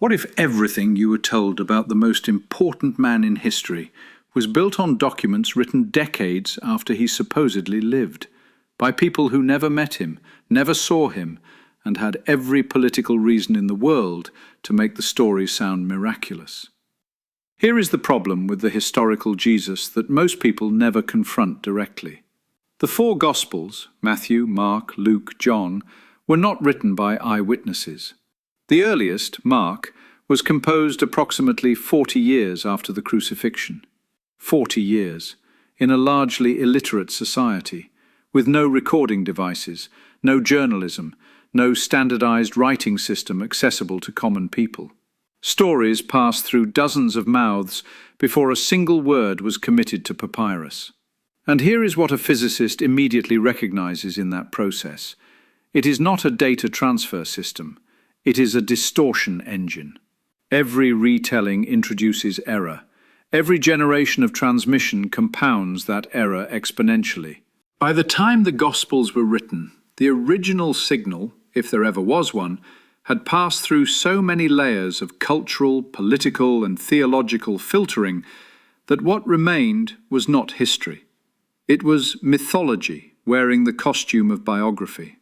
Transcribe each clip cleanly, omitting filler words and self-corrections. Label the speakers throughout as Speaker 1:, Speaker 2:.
Speaker 1: What if everything you were told about the most important man in history was built on documents written decades after he supposedly lived, by people who never met him, never saw him, and had every political reason in the world to make the story sound miraculous? Here is the problem with the historical Jesus that most people never confront directly. The four Gospels, Matthew, Mark, Luke, John, were not written by eyewitnesses. The earliest, Mark, was composed approximately 40 years after the crucifixion. 40 years, in a largely illiterate society, with no recording devices, no journalism, no standardized writing system accessible to common people. Stories passed through dozens of mouths before a single word was committed to papyrus. And here is what a physicist immediately recognizes in that process. It is not a data transfer system. It is a distortion engine. Every retelling introduces error. Every generation of transmission compounds that error exponentially. By the time the Gospels were written, the original signal, if there ever was one, had passed through so many layers of cultural, political, and theological filtering that what remained was not history. It was mythology wearing the costume of biography.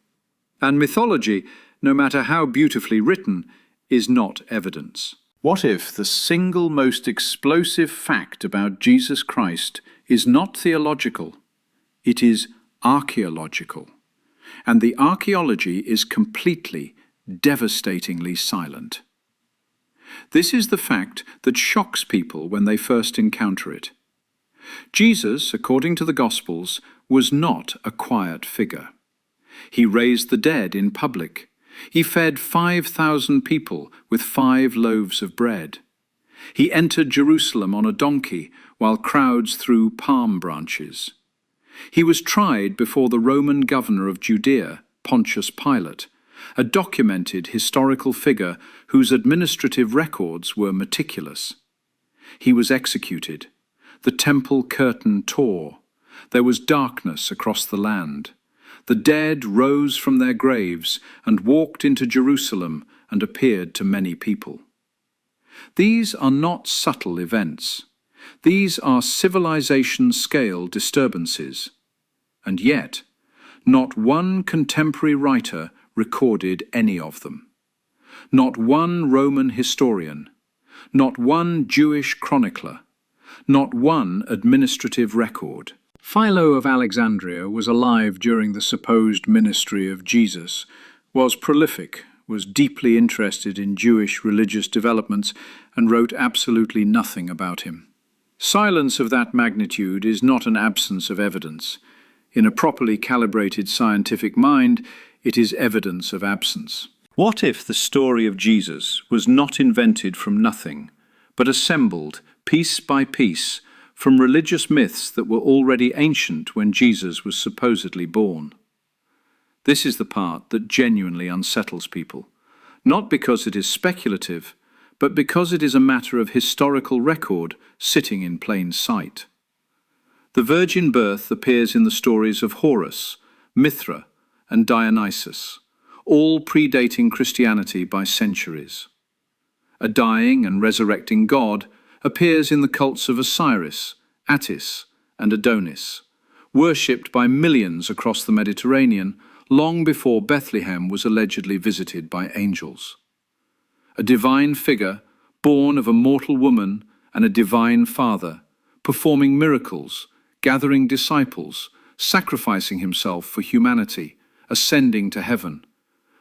Speaker 1: And mythology, no matter how beautifully written, is not evidence. What if the single most explosive fact about Jesus Christ is not theological? It is archaeological. And the archaeology is completely, devastatingly silent. This is the fact that shocks people when they first encounter it. Jesus, according to the Gospels, was not a quiet figure. He raised the dead in public. He fed 5,000 people with 5 loaves of bread. He entered Jerusalem on a donkey while crowds threw palm branches. He was tried before the Roman governor of Judea, Pontius Pilate, a documented historical figure whose administrative records were meticulous. He was executed. The temple curtain tore. There was darkness across the land. The dead rose from their graves and walked into Jerusalem and appeared to many people. These are not subtle events. These are civilization-scale disturbances. And yet, not one contemporary writer recorded any of them. Not one Roman historian, not one Jewish chronicler, not one administrative record. Philo of Alexandria was alive during the supposed ministry of Jesus, was prolific, was deeply interested in Jewish religious developments, and wrote absolutely nothing about him. Silence of that magnitude is not an absence of evidence. In a properly calibrated scientific mind, it is evidence of absence. What if the story of Jesus was not invented from nothing, but assembled, piece by piece, from religious myths that were already ancient when Jesus was supposedly born? This is the part that genuinely unsettles people, not because it is speculative, but because it is a matter of historical record sitting in plain sight. The virgin birth appears in the stories of Horus, Mithra, and Dionysus, all predating Christianity by centuries. A dying and resurrecting God appears in the cults of Osiris, Attis, and Adonis, worshipped by millions across the Mediterranean long before Bethlehem was allegedly visited by angels. A divine figure, born of a mortal woman and a divine father, performing miracles, gathering disciples, sacrificing himself for humanity, ascending to heaven.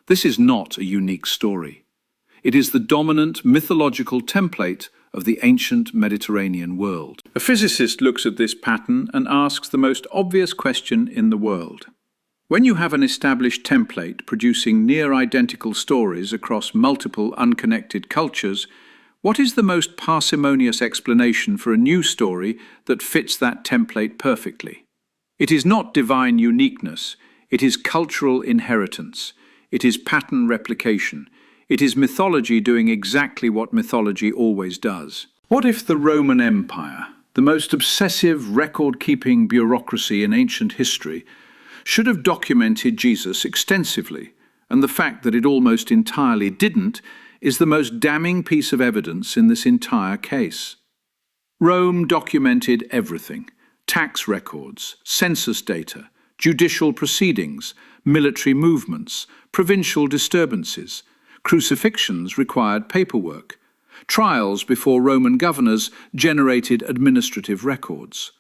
Speaker 1: This is not a unique story. It is the dominant mythological template of the ancient Mediterranean world. A physicist looks at this pattern and asks the most obvious question in the world. When you have an established template producing near-identical stories across multiple unconnected cultures, what is the most parsimonious explanation for a new story that fits that template perfectly? It is not divine uniqueness, it is cultural inheritance, it is pattern replication, it is mythology doing exactly what mythology always does. What if the Roman Empire, the most obsessive record-keeping bureaucracy in ancient history, should have documented Jesus extensively, and the fact that it almost entirely didn't is the most damning piece of evidence in this entire case. Rome documented everything: tax records, census data, judicial proceedings, military movements, provincial disturbances. Crucifixions required paperwork. Trials before Roman governors generated administrative records.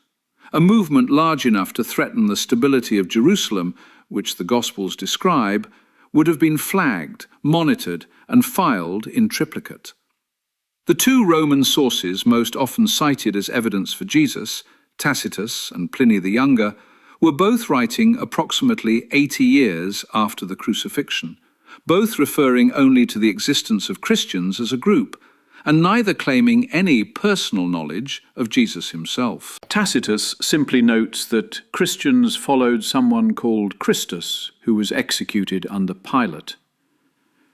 Speaker 1: A movement large enough to threaten the stability of Jerusalem, which the Gospels describe, would have been flagged, monitored, and filed in triplicate. The two Roman sources most often cited as evidence for Jesus, Tacitus and Pliny the Younger, were both writing approximately 80 years after the crucifixion, both referring only to the existence of Christians as a group, and neither claiming any personal knowledge of Jesus himself. Tacitus simply notes that Christians followed someone called Christus, who was executed under Pilate.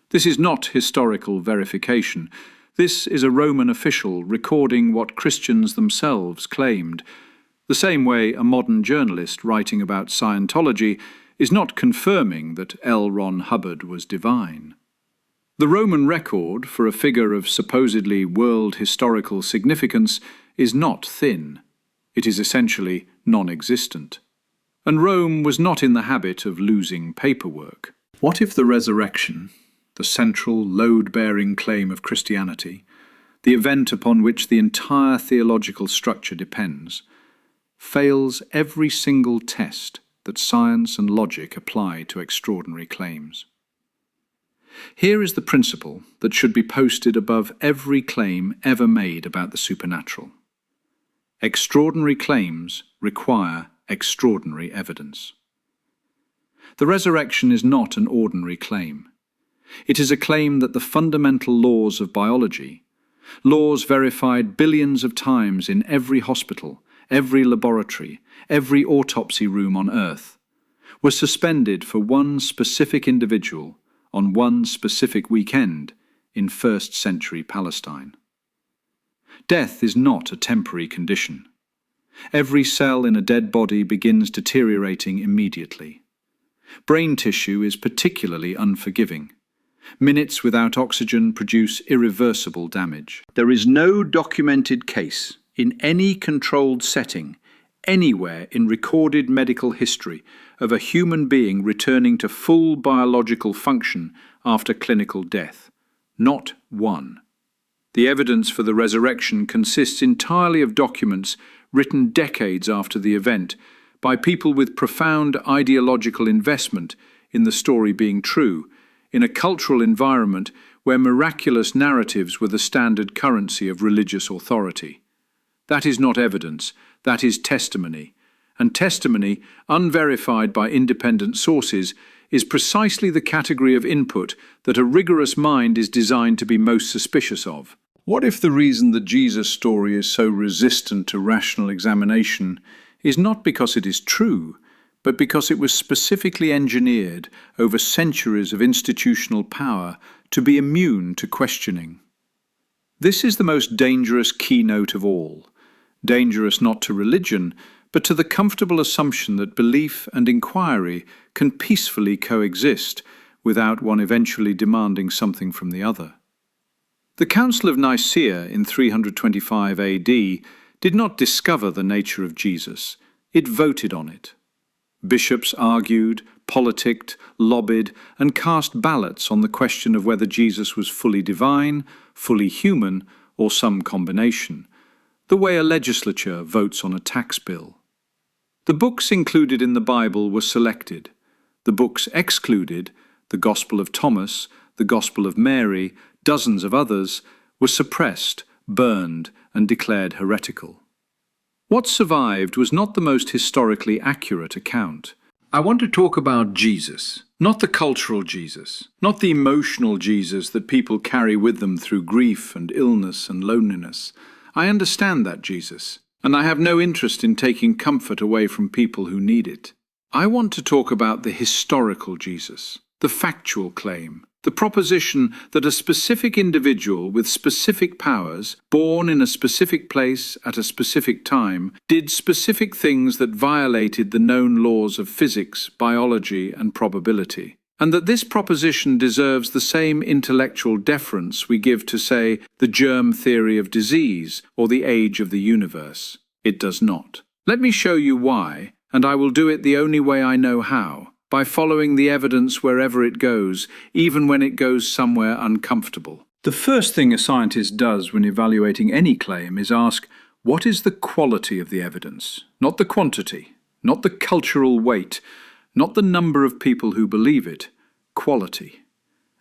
Speaker 1: This is not historical verification. This is a Roman official recording what Christians themselves claimed, the same way a modern journalist writing about Scientology is not confirming that L. Ron Hubbard was divine. The Roman record for a figure of supposedly world historical significance is not thin. It is essentially non-existent. And Rome was not in the habit of losing paperwork. What if the resurrection, the central load-bearing claim of Christianity, the event upon which the entire theological structure depends, fails every single test that science and logic apply to extraordinary claims? Here is the principle that should be posted above every claim ever made about the supernatural. Extraordinary claims require extraordinary evidence. The resurrection is not an ordinary claim. It is a claim that the fundamental laws of biology, laws verified billions of times in every hospital, every laboratory, every autopsy room on Earth, were suspended for one specific individual on one specific weekend in first-century Palestine. Death is not a temporary condition. Every cell in a dead body begins deteriorating immediately. Brain tissue is particularly unforgiving. Minutes without oxygen produce irreversible damage. There is no documented case in any controlled setting, anywhere in recorded medical history, of a human being returning to full biological function after clinical death. Not one. The evidence for the resurrection consists entirely of documents written decades after the event by people with profound ideological investment in the story being true, in a cultural environment where miraculous narratives were the standard currency of religious authority. That is not evidence, that is testimony. And testimony, unverified by independent sources, is precisely the category of input that a rigorous mind is designed to be most suspicious of. What if the reason the Jesus story is so resistant to rational examination is not because it is true, but because it was specifically engineered over centuries of institutional power to be immune to questioning? This is the most dangerous keynote of all. Dangerous not to religion, but to the comfortable assumption that belief and inquiry can peacefully coexist without one eventually demanding something from the other. The Council of Nicaea in 325 AD did not discover the nature of Jesus, it voted on it. Bishops argued, politicked, lobbied, and cast ballots on the question of whether Jesus was fully divine, fully human, or some combination, the way a legislature votes on a tax bill. The books included in the Bible were selected. The books excluded, the Gospel of Thomas, the Gospel of Mary, dozens of others, were suppressed, burned, and declared heretical. What survived was not the most historically accurate account. I want to talk about Jesus, not the cultural Jesus, not the emotional Jesus that people carry with them through grief and illness and loneliness. I understand that Jesus, and I have no interest in taking comfort away from people who need it. I want to talk about the historical Jesus, the factual claim, the proposition that a specific individual with specific powers, born in a specific place at a specific time, did specific things that violated the known laws of physics, biology, and probability. and that this proposition deserves the same intellectual deference we give to, say, the germ theory of disease or the age of the universe. It does not. Let me show you why, and I will do it the only way I know how, by following the evidence wherever it goes, even when it goes somewhere uncomfortable. The first thing a scientist does when evaluating any claim is ask, what is the quality of the evidence? Not the quantity, not the cultural weight, not the number of people who believe it. Quality.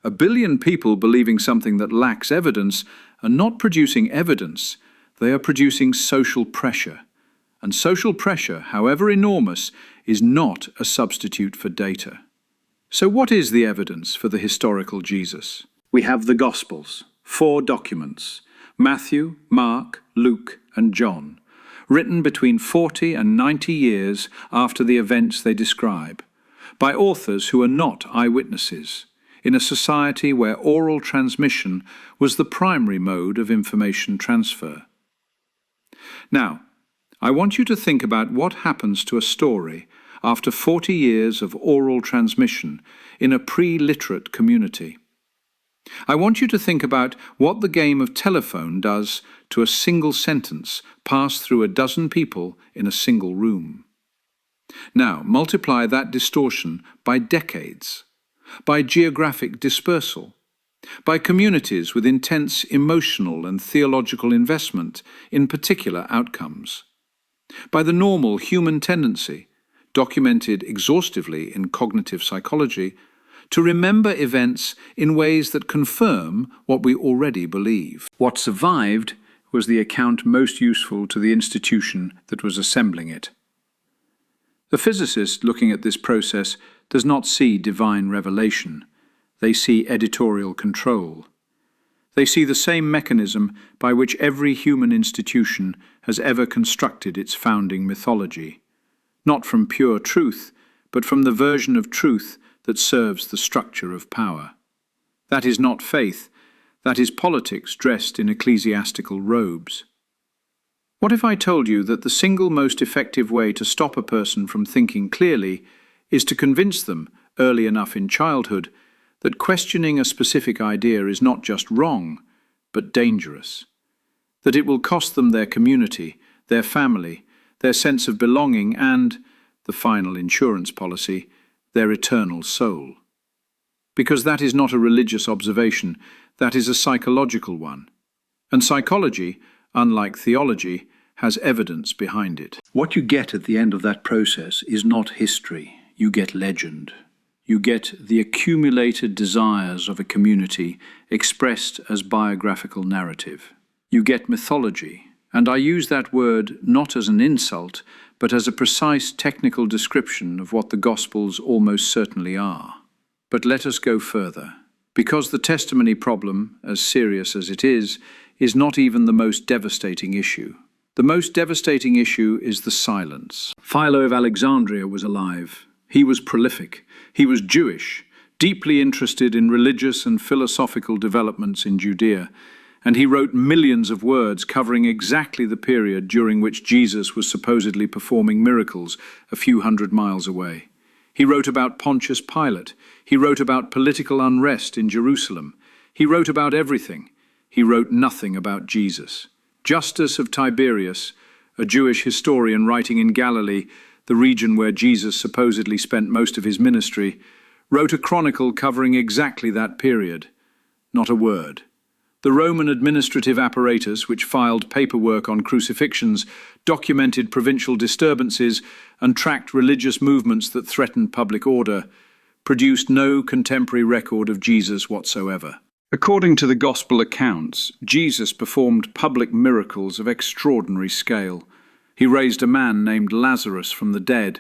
Speaker 1: 1 billion people believing something that lacks evidence are not producing evidence, they are producing social pressure. And social pressure, however enormous, is not a substitute for data. So what is the evidence for the historical Jesus? We have the Gospels, 4 documents, Matthew, Mark, Luke, and John, written between 40 and 90 years after the events they describe, by authors who are not eyewitnesses, in a society where oral transmission was the primary mode of information transfer. Now, I want you to think about what happens to a story after 40 years of oral transmission in a pre-literate community. I want you to think about what the game of telephone does to a single sentence passed through a dozen people in a single room. Now, multiply that distortion by decades, by geographic dispersal, by communities with intense emotional and theological investment in particular outcomes, by the normal human tendency, documented exhaustively in cognitive psychology, to remember events in ways that confirm what we already believe. What survived was the account most useful to the institution that was assembling it. The physicist looking at this process does not see divine revelation. They see editorial control. They see the same mechanism by which every human institution has ever constructed its founding mythology, not from pure truth, but from the version of truth that serves the structure of power. That is not faith, that is politics dressed in ecclesiastical robes. What if I told you that the single most effective way to stop a person from thinking clearly is to convince them, early enough in childhood, that questioning a specific idea is not just wrong, but dangerous, that it will cost them their community, their family, their sense of belonging and, the final insurance policy, their eternal soul. Because that is not a religious observation, that is a psychological one. And psychology, unlike theology, has evidence behind it. What you get at the end of that process is not history, you get legend. You get the accumulated desires of a community expressed as biographical narrative. You get mythology, and I use that word not as an insult, but as a precise technical description of what the Gospels almost certainly are. But let us go further, because the testimony problem, as serious as it is not even the most devastating issue. The most devastating issue is the silence. Philo of Alexandria was alive. He was prolific. He was Jewish, deeply interested in religious and philosophical developments in Judea, and he wrote millions of words covering exactly the period during which Jesus was supposedly performing miracles a few hundred miles away. He wrote about Pontius Pilate. He wrote about political unrest in Jerusalem. He wrote about everything. He wrote nothing about Jesus. Justus of Tiberias, a Jewish historian writing in Galilee, the region where Jesus supposedly spent most of his ministry, wrote a chronicle covering exactly that period. Not a word. The Roman administrative apparatus, which filed paperwork on crucifixions, documented provincial disturbances, and tracked religious movements that threatened public order, produced no contemporary record of Jesus whatsoever. According to the Gospel accounts, Jesus performed public miracles of extraordinary scale. He raised a man named Lazarus from the dead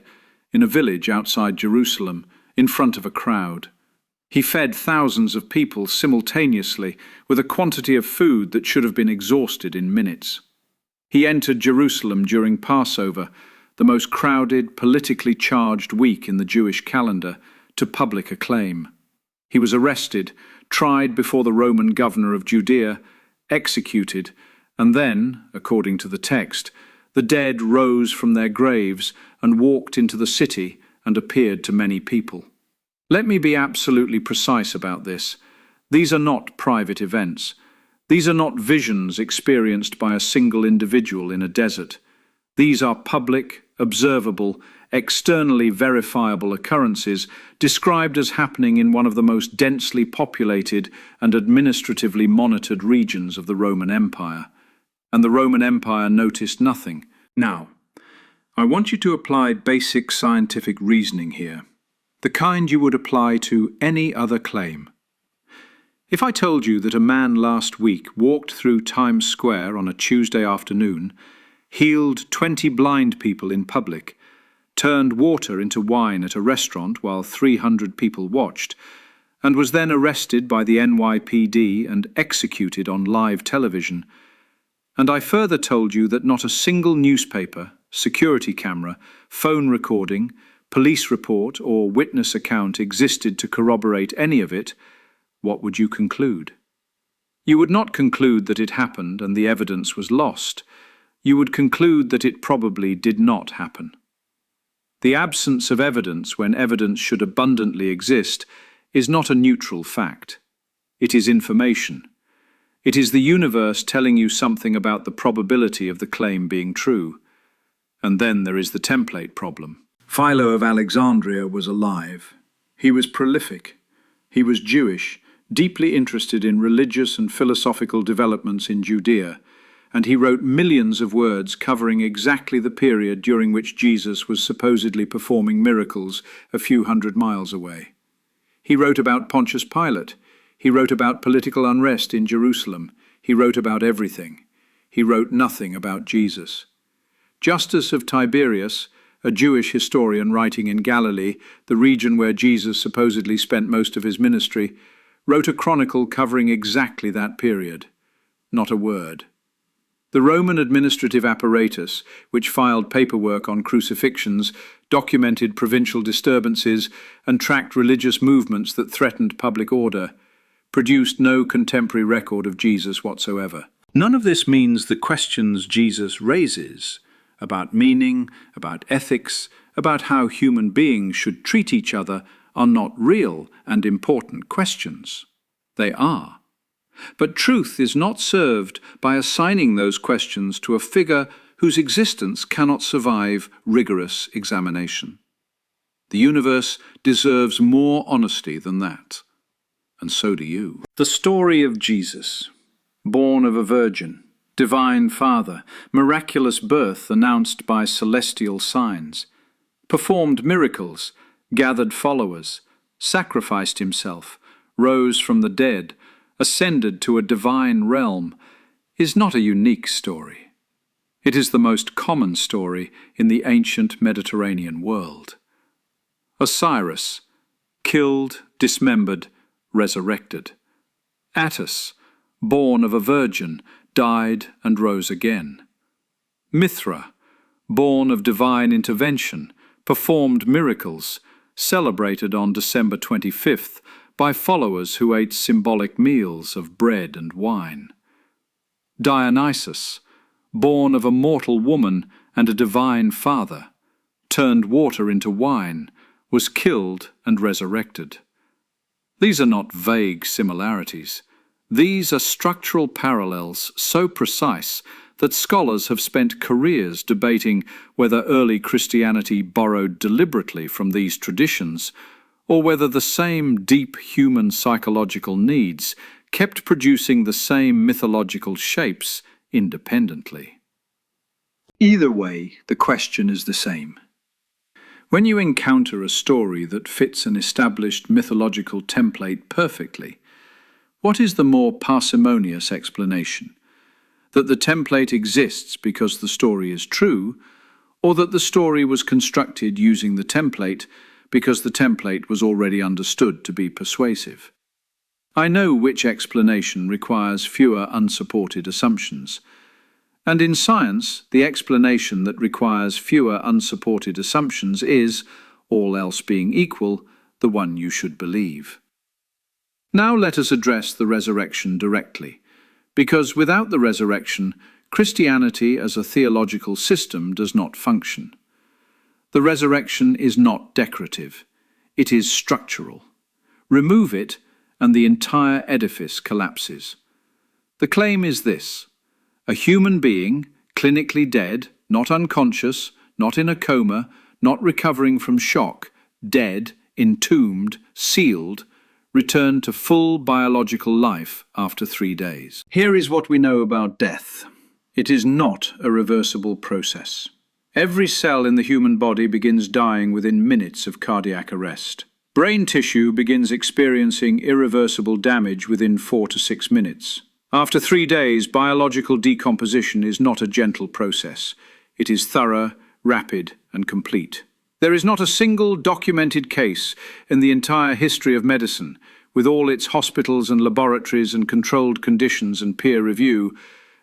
Speaker 1: in a village outside Jerusalem, in front of a crowd. He fed thousands of people simultaneously with a quantity of food that should have been exhausted in minutes. He entered Jerusalem during Passover, the most crowded, politically charged week in the Jewish calendar, to public acclaim. He was arrested, tried before the Roman governor of Judea, executed, and then, according to the text, the dead rose from their graves and walked into the city and appeared to many people. Let me be absolutely precise about this. These are not private events. These are not visions experienced by a single individual in a desert. These are public, observable, externally verifiable occurrences described as happening in one of the most densely populated and administratively monitored regions of the Roman Empire. And the Roman Empire noticed nothing. Now, I want you to apply basic scientific reasoning here, the kind you would apply to any other claim. If I told you that a man last week walked through Times Square on a Tuesday afternoon, healed 20 blind people in public, turned water into wine at a restaurant while 300 people watched, and was then arrested by the NYPD and executed on live television, and I further told you that not a single newspaper, security camera, phone recording, police report or witness account existed to corroborate any of it, what would you conclude? You would not conclude that it happened and the evidence was lost. You would conclude that it probably did not happen. The absence of evidence when evidence should abundantly exist is not a neutral fact. It is information. It is the universe telling you something about the probability of the claim being true. And then there is the template problem. Philo of Alexandria was alive. He was prolific. He was Jewish, deeply interested in religious and philosophical developments in Judea, and he wrote millions of words covering exactly the period during which Jesus was supposedly performing miracles a few hundred miles away. He wrote about Pontius Pilate. He wrote about political unrest in Jerusalem. He wrote about everything. He wrote nothing about Jesus. Justus of Tiberias, a Jewish historian writing in Galilee, the region where Jesus supposedly spent most of his ministry, wrote a chronicle covering exactly that period. Not a word. The Roman administrative apparatus, which filed paperwork on crucifixions, documented provincial disturbances, and tracked religious movements that threatened public order, produced no contemporary record of Jesus whatsoever. None of this means the questions Jesus raises about meaning, about ethics, about how human beings should treat each other are not real and important questions. They are. But truth is not served by assigning those questions to a figure whose existence cannot survive rigorous examination. The universe deserves more honesty than that. And so do you. The story of Jesus, born of a virgin, divine Father, miraculous birth announced by celestial signs, performed miracles, gathered followers, sacrificed himself, rose from the dead, ascended to a divine realm, is not a unique story. It is the most common story in the ancient Mediterranean world. Osiris, killed, dismembered, resurrected. Attis, born of a virgin, died and rose again. Mithra, born of divine intervention, performed miracles, celebrated on December 25th by followers who ate symbolic meals of bread and wine. Dionysus, born of a mortal woman and a divine father, turned water into wine, was killed and resurrected. These are not vague similarities. These are structural parallels so precise that scholars have spent careers debating whether early Christianity borrowed deliberately from these traditions, or whether the same deep human psychological needs kept producing the same mythological shapes independently. Either way, the question is the same. When you encounter a story that fits an established mythological template perfectly, what is the more parsimonious explanation? That the template exists because the story is true, or that the story was constructed using the template because the template was already understood to be persuasive? I know which explanation requires fewer unsupported assumptions. And in science, the explanation that requires fewer unsupported assumptions is, all else being equal, the one you should believe. Now let us address the resurrection directly, because without the resurrection, Christianity as a theological system does not function. The resurrection is not decorative. It is structural. Remove it, and the entire edifice collapses. The claim is this: a human being, clinically dead, not unconscious, not in a coma, not recovering from shock, dead, entombed, sealed, returned to full biological life after 3 days. Here is what we know about death. It is not a reversible process. Every cell in the human body begins dying within minutes of cardiac arrest. Brain tissue begins experiencing irreversible damage within 4 to 6 minutes. After 3 days, biological decomposition is not a gentle process. It is thorough, rapid, and complete. There is not a single documented case in the entire history of medicine, with all its hospitals and laboratories and controlled conditions and peer review,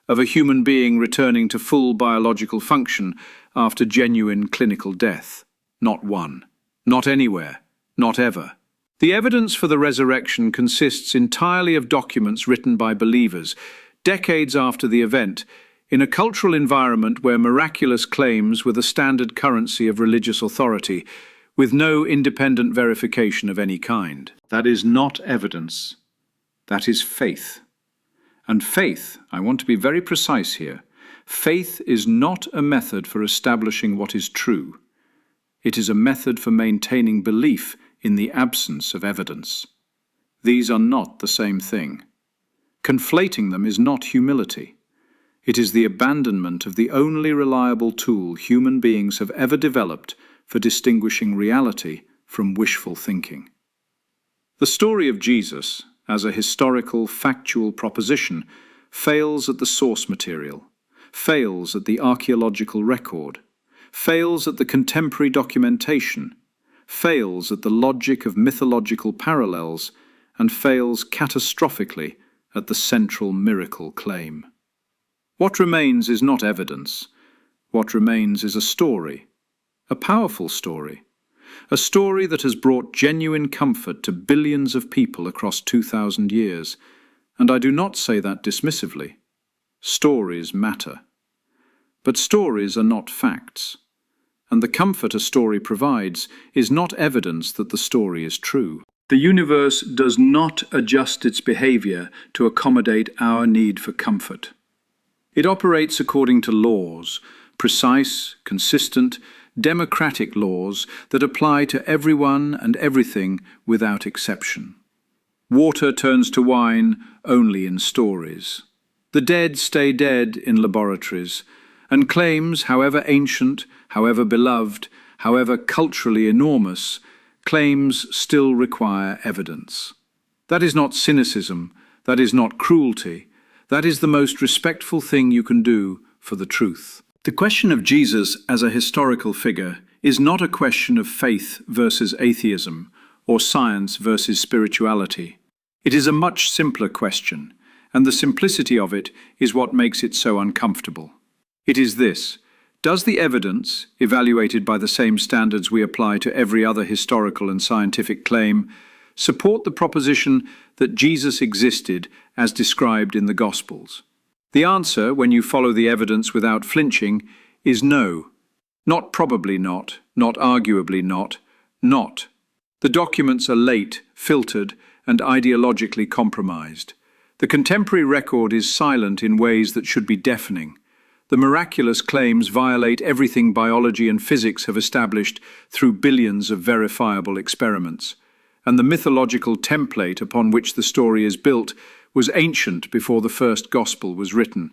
Speaker 1: of a human being returning to full biological function after genuine clinical death. Not one. Not anywhere. Not ever. The evidence for the resurrection consists entirely of documents written by believers, decades after the event, in a cultural environment where miraculous claims were the standard currency of religious authority, with no independent verification of any kind. That is not evidence. That is faith. And faith, I want to be very precise here, faith is not a method for establishing what is true. It is a method for maintaining belief in the absence of evidence. These are not the same thing. Conflating them is not humility. It is the abandonment of the only reliable tool human beings have ever developed for distinguishing reality from wishful thinking. The story of Jesus, as a historical, factual proposition, fails at the source material, fails at the archaeological record, fails at the contemporary documentation, fails at the logic of mythological parallels, and fails catastrophically at the central miracle claim. What remains is not evidence. What remains is a story, a powerful story, a story that has brought genuine comfort to billions of people across 2,000 years, and I do not say that dismissively. Stories matter. But stories are not facts, and the comfort a story provides is not evidence that the story is true. The universe does not adjust its behavior to accommodate our need for comfort. It operates according to laws, precise, consistent, democratic laws that apply to everyone and everything without exception. Water turns to wine only in stories. The dead stay dead in laboratories, and claims, however ancient, however beloved, however culturally enormous, claims still require evidence. That is not cynicism, that is not cruelty, that is the most respectful thing you can do for the truth. The question of Jesus as a historical figure is not a question of faith versus atheism, or science versus spirituality. It is a much simpler question, and the simplicity of it is what makes it so uncomfortable. It is this: does the evidence, evaluated by the same standards we apply to every other historical and scientific claim, support the proposition that Jesus existed as described in the Gospels? The answer, when you follow the evidence without flinching, is no. Not probably not, not arguably not, not. The documents are late, filtered, and ideologically compromised. The contemporary record is silent in ways that should be deafening. The miraculous claims violate everything biology and physics have established through billions of verifiable experiments. And the mythological template upon which the story is built was ancient before the first gospel was written.